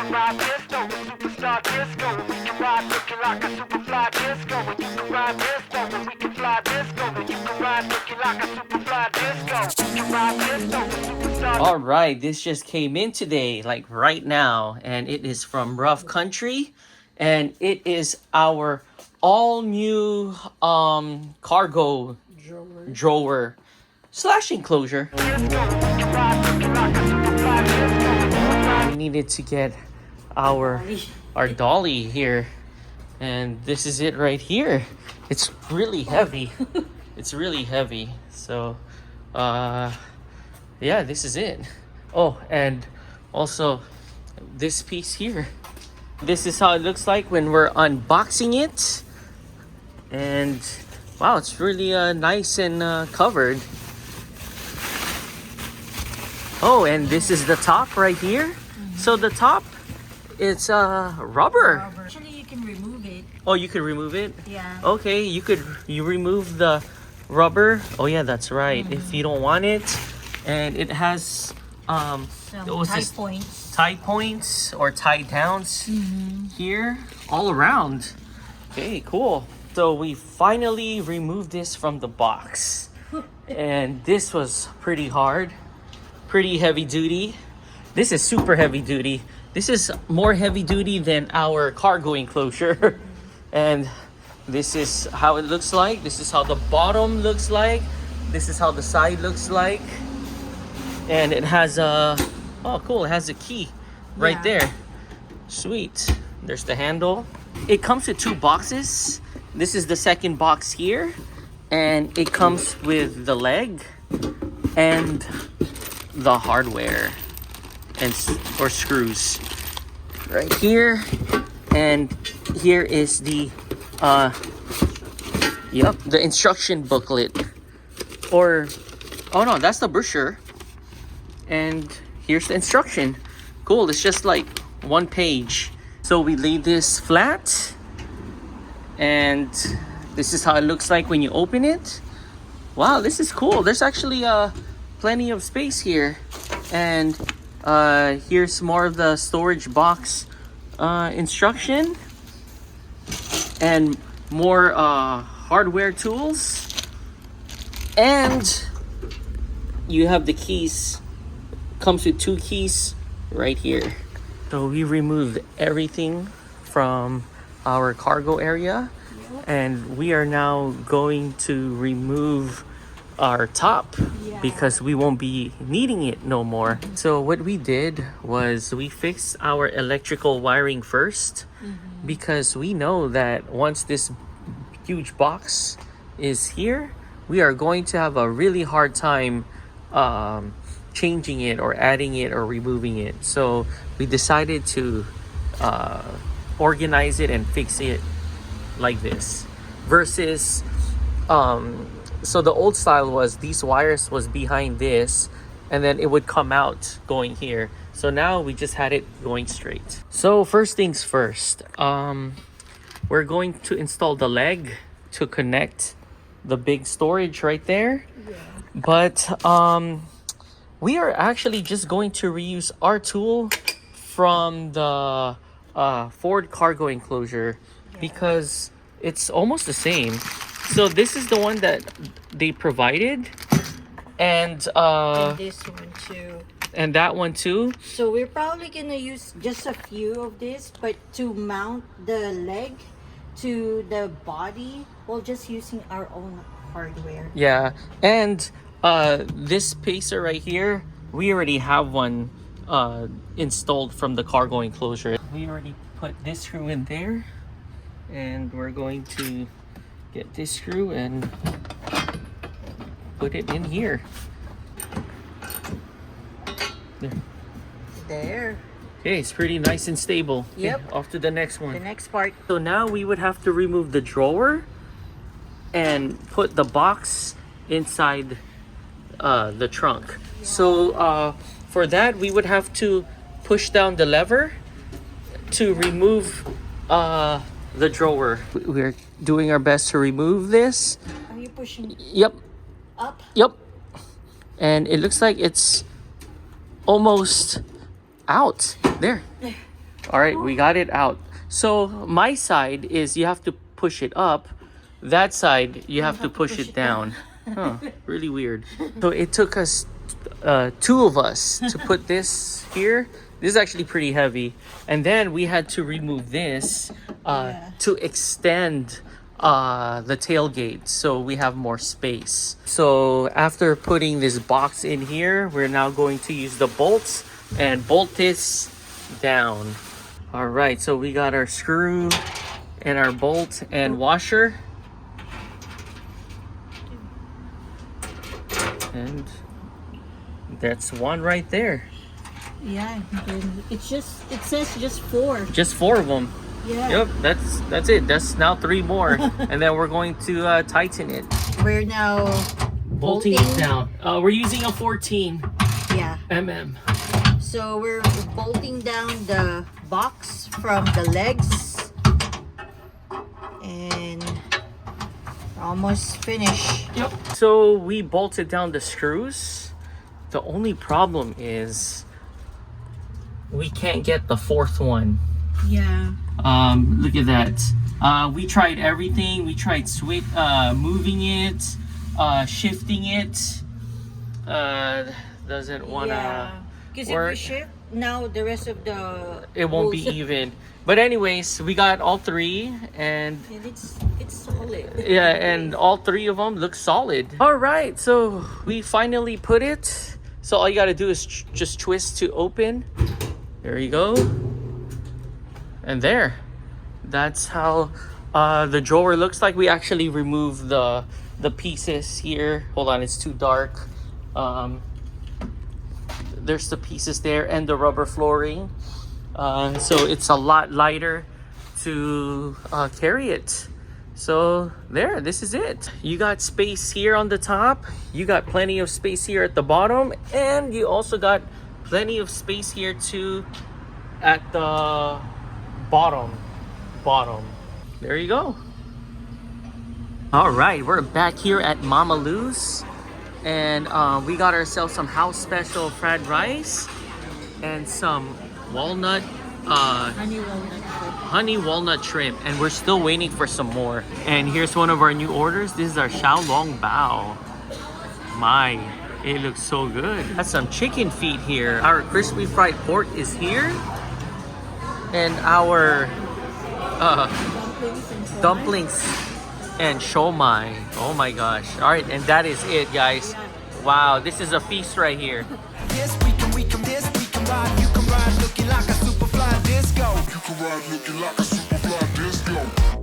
can ride disco with superstar disco. We can ride looking like a superfly disco. And you can ride disco and we can fly disco. And you can ride looking like a superfly disco. We can ride disco with superstar. All right, this just came in today, like right now, and it is from Rough Country, and it is our all new cargo drawer slash enclosure. We needed to get our dolly here, and this is it right here. It's really heavy. It's really heavy. So yeah, this is it. Oh, and also this piece here. This is how it looks like when we're unboxing it. And wow, it's really nice and covered. Oh, and this is the top right here. So the top, it's rubber. Actually, you can remove it. Oh, you could remove it? Yeah. Okay, you remove the rubber. Oh yeah, that's right. If you don't want it. And it has Some tie points. tie points or tie downs here all around. Okay, cool. So we finally removed this from the box. And this was pretty hard, pretty heavy duty. This is super heavy duty. This is more heavy duty than our cargo enclosure. And this is how it looks like. This is how the bottom looks like. This is how the side looks like. And it has a, oh cool, it has a key right there. Sweet. There's the handle. It comes with two boxes. This is the second box here. And it comes with the leg and the hardware and or screws right here. And here is the the instruction booklet. Or, oh no, that's the brochure. And here's the instruction. Cool, it's just like one page. So we lay this flat, and this is how it looks like when you open it. Wow, this is cool. There's actually plenty of space here. And here's more of the storage box instruction. And more hardware tools. And you have the keys. Comes with two keys right here. So we removed everything from our cargo area, and we are now going to remove our top because we won't be needing it no more. So what we did was we fixed our electrical wiring first, because we know that once this huge box is here, we are going to have a really hard time changing it or adding it or removing it. So we decided to organize it and fix it like this versus so the old style was these wires was behind this, and then it would come out going here. So now we just had it going straight. So first things first, we're going to install the leg to connect the big storage right there. But we are actually just going to reuse our tool from the Ford cargo enclosure because it's almost the same. So this is the one that they provided, and this one too. And that one too. So we're probably gonna use just a few of this, but to mount the leg to the body, we're just using our own hardware. Yeah, and this pacer right here, we already have one installed from the cargo enclosure. We already put this screw in there, and we're going to get this screw and put it in here. There. Okay, it's pretty nice and stable. Yep. Okay, off to the next one. The next part. So now we would have to remove the drawer and put the box inside the trunk. So for that, we would have to push down the lever to remove the drawer. We're doing our best to remove this. Are you pushing Yep. up? Yep. And it looks like it's almost out. There. All right, we got it out. So my side is you have to push it up. That side, you have to push it down. Huh, really weird. So it took us two of us to put this here. This is actually pretty heavy. And then we had to remove this to extend the tailgate so we have more space. So after putting this box in here, we're now going to use the bolts and bolt this down. All right, so we got our screw and our bolt and washer. And that's one right there. Yeah, it says just 4. Just 4 of them. Yeah. Yep, that's it. That's now 3 more. And then we're going to tighten it. We're now Bolting it down. We're using a 14 Yeah. mm. So we're bolting down the box from the legs. And we're almost finished. Yep. So we bolted down the screws. The only problem is we can't get the 4th one. Yeah. Look at that. We tried everything. We tried moving it, shifting it. Doesn't wanna Because if work. we shift, now the rest of the It won't be holes- even. But anyways, we got all 3, and And it's solid. yeah, and all 3 of them look solid. All right, so we finally put it. So all you gotta do is just twist to open. There you go. And there. That's how the drawer looks like. We actually removed the pieces here. Hold on, it's too dark. There's the pieces there and the rubber flooring. So it's a lot lighter to carry it. So there, this is it. You got space here on the top. You got plenty of space here at the bottom. And you also got plenty of space here too at the bottom. There you go. All right, we're back here at Mama Lou's. And we got ourselves some house special fried rice and some walnut honey walnut shrimp, and we're still waiting for some more. And here's one of our new orders. This is our Xiao Long Bao. My, it looks so good. Got some chicken feet here. Our crispy fried pork is here, and our dumplings and shomai. Oh my gosh. All right, and that is it, guys. Wow, this is a feast right here. Yes, we can ride. You can ride looking like a super fly disco. You can ride looking like a super fly disco.